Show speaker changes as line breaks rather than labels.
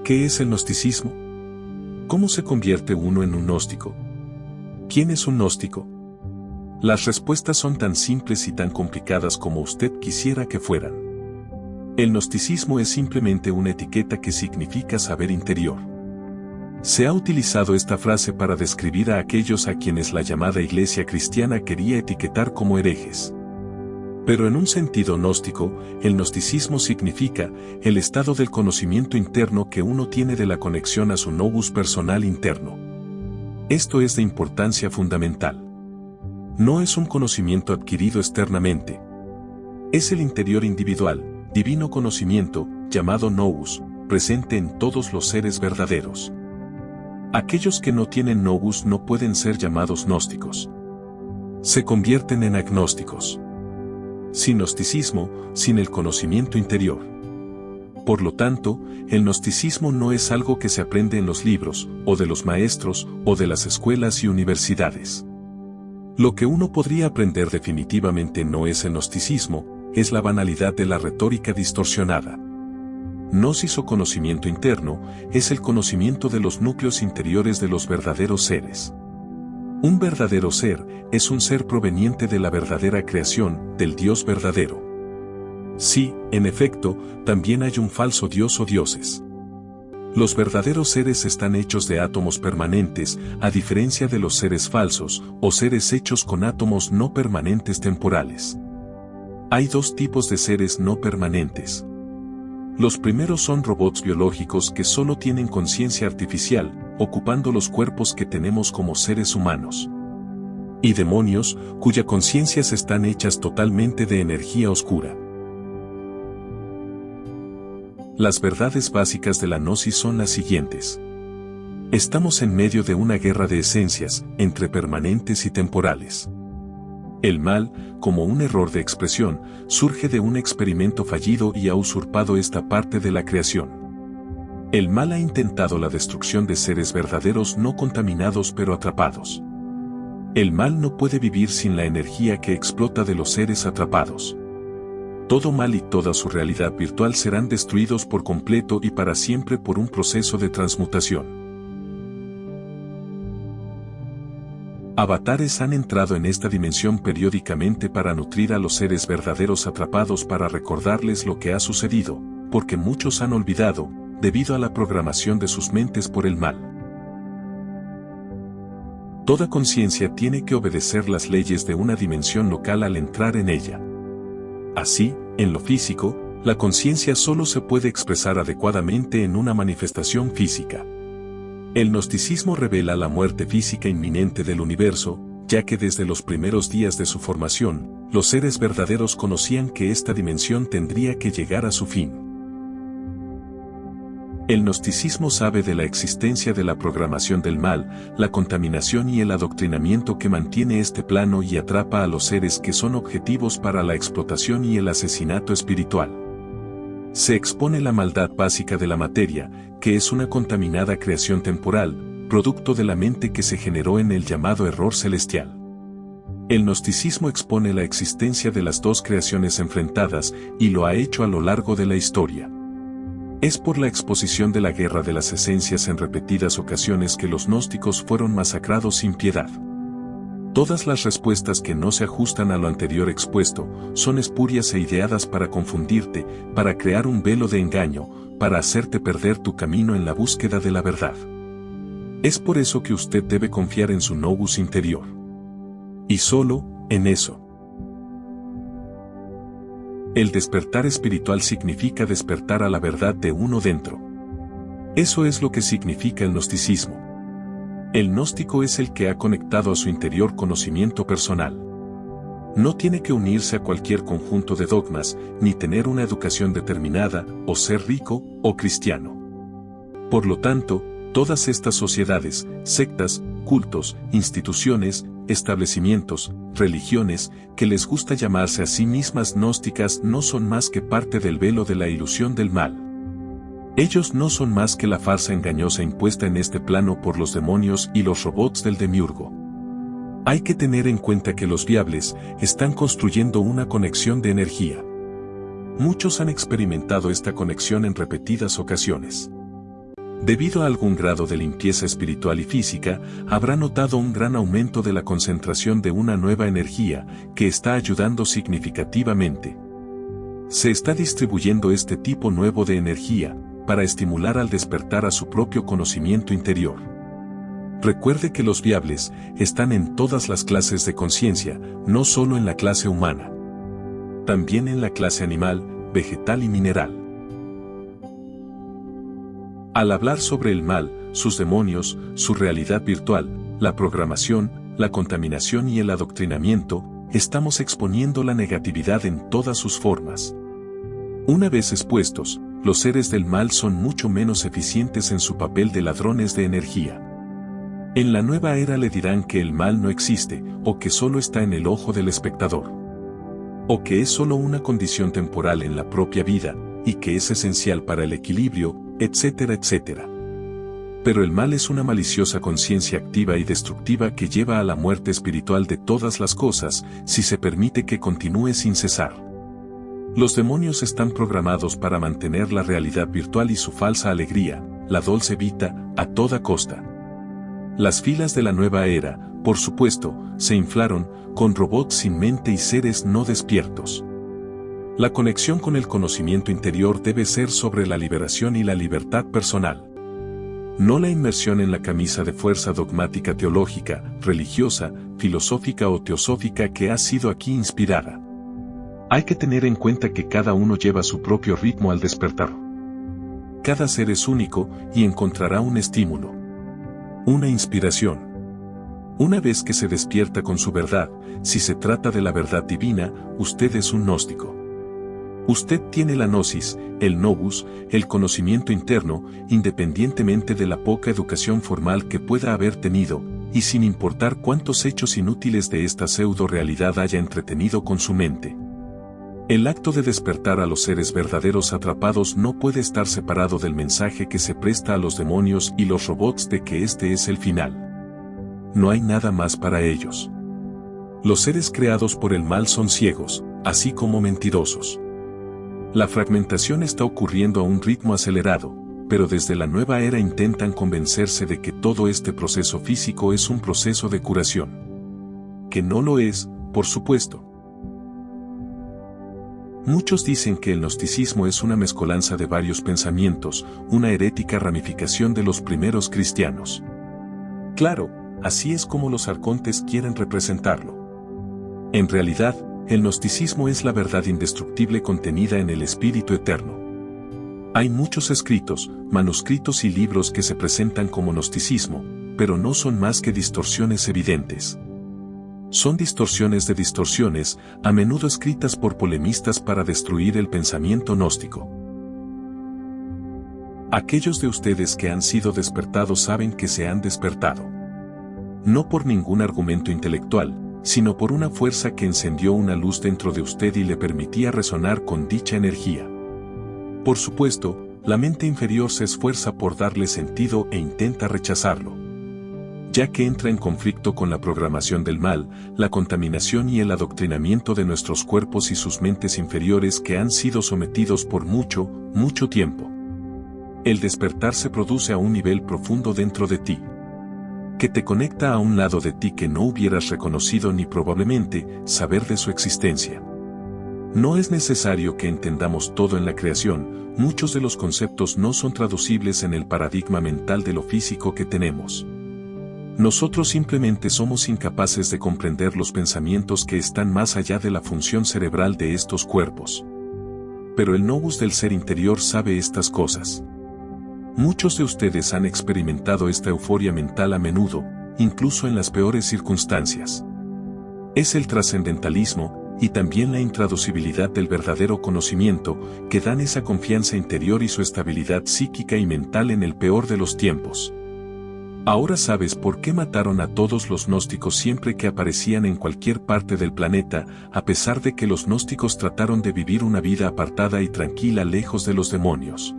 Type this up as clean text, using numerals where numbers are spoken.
¿Qué es el gnosticismo? ¿Cómo se convierte uno en un gnóstico? ¿Quién es un gnóstico? Las respuestas son tan simples y tan complicadas como usted quisiera que fueran. El gnosticismo es simplemente una etiqueta que significa saber interior. Se ha utilizado esta frase para describir a aquellos a quienes la llamada Iglesia cristiana quería etiquetar como herejes. Pero en un sentido gnóstico, el gnosticismo significa el estado del conocimiento interno que uno tiene de la conexión a su nous personal interno. Esto es de importancia fundamental. No es un conocimiento adquirido externamente. Es el interior individual, divino conocimiento, llamado nous, presente en todos los seres verdaderos. Aquellos que no tienen nous no pueden ser llamados gnósticos. Se convierten en agnósticos. Sin gnosticismo, sin el conocimiento interior. Por lo tanto, el gnosticismo no es algo que se aprende en los libros, o de los maestros, o de las escuelas y universidades. Lo que uno podría aprender definitivamente no es el gnosticismo, es la banalidad de la retórica distorsionada. Gnosis o conocimiento interno, es el conocimiento de los núcleos interiores de los verdaderos seres. Un verdadero ser, es un ser proveniente de la verdadera creación, del Dios verdadero. Sí, en efecto, también hay un falso Dios o dioses. Los verdaderos seres están hechos de átomos permanentes, a diferencia de los seres falsos, o seres hechos con átomos no permanentes temporales. Hay dos tipos de seres no permanentes. Los primeros son robots biológicos que solo tienen conciencia artificial, ocupando los cuerpos que tenemos como seres humanos. Y demonios, cuya conciencias están hechas totalmente de energía oscura. Las verdades básicas de la gnosis son las siguientes. Estamos en medio de una guerra de esencias, entre permanentes y temporales. El mal, como un error de expresión, surge de un experimento fallido y ha usurpado esta parte de la creación. El mal ha intentado la destrucción de seres verdaderos no contaminados pero atrapados. El mal no puede vivir sin la energía que explota de los seres atrapados. Todo mal y toda su realidad virtual serán destruidos por completo y para siempre por un proceso de transmutación. Avatares han entrado en esta dimensión periódicamente para nutrir a los seres verdaderos atrapados para recordarles lo que ha sucedido, porque muchos han olvidado, debido a la programación de sus mentes por el mal. Toda conciencia tiene que obedecer las leyes de una dimensión local al entrar en ella. Así, en lo físico, la conciencia solo se puede expresar adecuadamente en una manifestación física. El gnosticismo revela la muerte física inminente del universo, ya que desde los primeros días de su formación, los seres verdaderos conocían que esta dimensión tendría que llegar a su fin. El gnosticismo sabe de la existencia de la programación del mal, la contaminación y el adoctrinamiento que mantiene este plano y atrapa a los seres que son objetivos para la explotación y el asesinato espiritual. Se expone la maldad básica de la materia, que es una contaminada creación temporal, producto de la mente que se generó en el llamado error celestial. El gnosticismo expone la existencia de las dos creaciones enfrentadas, y lo ha hecho a lo largo de la historia. Es por la exposición de la guerra de las esencias en repetidas ocasiones que los gnósticos fueron masacrados sin piedad. Todas las respuestas que no se ajustan a lo anterior expuesto, son espurias e ideadas para confundirte, para crear un velo de engaño, para hacerte perder tu camino en la búsqueda de la verdad. Es por eso que usted debe confiar en su nous interior. Y solo, en eso. El despertar espiritual significa despertar a la verdad de uno dentro. Eso es lo que significa el gnosticismo. El gnóstico es el que ha conectado a su interior conocimiento personal. No tiene que unirse a cualquier conjunto de dogmas, ni tener una educación determinada, o ser rico, o cristiano. Por lo tanto, todas estas sociedades, sectas, cultos, instituciones, establecimientos, religiones, que les gusta llamarse a sí mismas gnósticas no son más que parte del velo de la ilusión del mal. Ellos no son más que la farsa engañosa impuesta en este plano por los demonios y los robots del demiurgo. Hay que tener en cuenta que los viables están construyendo una conexión de energía. Muchos han experimentado esta conexión en repetidas ocasiones. Debido a algún grado de limpieza espiritual y física, habrá notado un gran aumento de la concentración de una nueva energía que está ayudando significativamente. Se está distribuyendo este tipo nuevo de energía para estimular al despertar a su propio conocimiento interior. Recuerde que los viables están en todas las clases de conciencia, no solo en la clase humana. También en la clase animal, vegetal y mineral. Al hablar sobre el mal, sus demonios, su realidad virtual, la programación, la contaminación y el adoctrinamiento, estamos exponiendo la negatividad en todas sus formas. Una vez expuestos, los seres del mal son mucho menos eficientes en su papel de ladrones de energía. En la nueva era le dirán que el mal no existe, o que solo está en el ojo del espectador. O que es solo una condición temporal en la propia vida, y que es esencial para el equilibrio, etcétera, etcétera. Pero el mal es una maliciosa conciencia activa y destructiva que lleva a la muerte espiritual de todas las cosas, si se permite que continúe sin cesar. Los demonios están programados para mantener la realidad virtual y su falsa alegría, la dolce vita, a toda costa. Las filas de la nueva era, por supuesto, se inflaron, con robots sin mente y seres no despiertos. La conexión con el conocimiento interior debe ser sobre la liberación y la libertad personal. No la inmersión en la camisa de fuerza dogmática teológica, religiosa, filosófica o teosófica que ha sido aquí inspirada. Hay que tener en cuenta que cada uno lleva su propio ritmo al despertar. Cada ser es único y encontrará un estímulo, una inspiración. Una vez que se despierta con su verdad, si se trata de la verdad divina, usted es un gnóstico. Usted tiene la gnosis, el novus, el conocimiento interno, independientemente de la poca educación formal que pueda haber tenido, y sin importar cuántos hechos inútiles de esta pseudo-realidad haya entretenido con su mente. El acto de despertar a los seres verdaderos atrapados no puede estar separado del mensaje que se presta a los demonios y los robots de que este es el final. No hay nada más para ellos. Los seres creados por el mal son ciegos, así como mentirosos. La fragmentación está ocurriendo a un ritmo acelerado, pero desde la nueva era intentan convencerse de que todo este proceso físico es un proceso de curación. Que no lo es, por supuesto. Muchos dicen que el gnosticismo es una mezcolanza de varios pensamientos, una herética ramificación de los primeros cristianos. Claro, así es como los arcontes quieren representarlo. En realidad, el gnosticismo es la verdad indestructible contenida en el Espíritu Eterno. Hay muchos escritos, manuscritos y libros que se presentan como gnosticismo, pero no son más que distorsiones evidentes. Son distorsiones de distorsiones, a menudo escritas por polemistas para destruir el pensamiento gnóstico. Aquellos de ustedes que han sido despertados saben que se han despertado. No por ningún argumento intelectual, sino por una fuerza que encendió una luz dentro de usted y le permitía resonar con dicha energía. Por supuesto, la mente inferior se esfuerza por darle sentido e intenta rechazarlo, ya que entra en conflicto con la programación del mal, la contaminación y el adoctrinamiento de nuestros cuerpos y sus mentes inferiores que han sido sometidos por mucho, mucho tiempo. El despertar se produce a un nivel profundo dentro de ti, que te conecta a un lado de ti que no hubieras reconocido ni probablemente saber de su existencia. No es necesario que entendamos todo en la creación, muchos de los conceptos no son traducibles en el paradigma mental de lo físico que tenemos. Nosotros simplemente somos incapaces de comprender los pensamientos que están más allá de la función cerebral de estos cuerpos. Pero el novus del ser interior sabe estas cosas. Muchos de ustedes han experimentado esta euforia mental a menudo, incluso en las peores circunstancias. Es el trascendentalismo, y también la intraducibilidad del verdadero conocimiento, que dan esa confianza interior y su estabilidad psíquica y mental en el peor de los tiempos. Ahora sabes por qué mataron a todos los gnósticos siempre que aparecían en cualquier parte del planeta, a pesar de que los gnósticos trataron de vivir una vida apartada y tranquila lejos de los demonios.